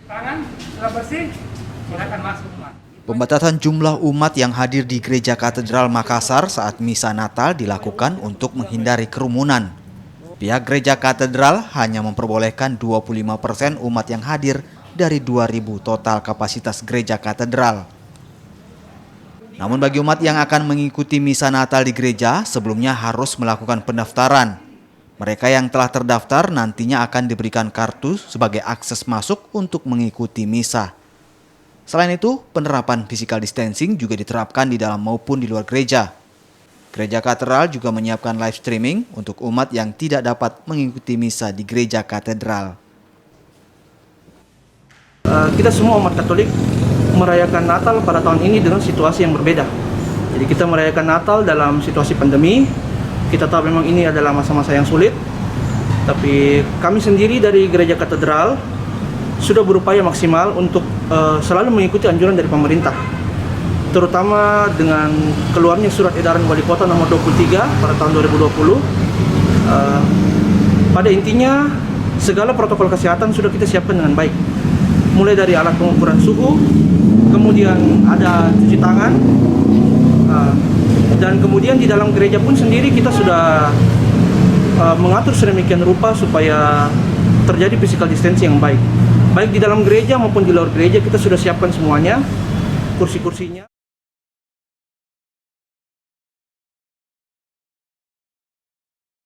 Tangan sudah bersih, silakan masuk, Pak. Pembatasan jumlah umat yang hadir di Gereja Katedral Makassar saat misa Natal dilakukan untuk menghindari kerumunan. Pihak Gereja Katedral hanya memperbolehkan 25% umat yang hadir dari 2.000 total kapasitas Gereja Katedral. Namun bagi umat yang akan mengikuti misa Natal di gereja, sebelumnya harus melakukan pendaftaran. Mereka yang telah terdaftar nantinya akan diberikan kartu sebagai akses masuk untuk mengikuti misa. Selain itu, penerapan physical distancing juga diterapkan di dalam maupun di luar gereja. Gereja Katedral juga menyiapkan live streaming untuk umat yang tidak dapat mengikuti misa di Gereja Katedral. Kita semua umat Katolik merayakan Natal pada tahun ini dengan situasi yang berbeda. Jadi kita merayakan Natal dalam situasi pandemi. Kita tahu memang ini adalah masa-masa yang sulit. Tapi kami sendiri dari Gereja Katedral sudah berupaya maksimal untuk selalu mengikuti anjuran dari pemerintah. Terutama dengan keluarnya surat edaran Wali Kota nomor 23 pada tahun 2020. Pada intinya segala protokol kesehatan sudah kita siapkan dengan baik. Mulai dari alat pengukuran suhu, kemudian ada cuci tangan, dan kemudian di dalam gereja pun sendiri kita sudah mengatur sedemikian rupa supaya terjadi physical distancing yang baik. Baik di dalam gereja maupun di luar gereja kita sudah siapkan semuanya, kursi-kursinya.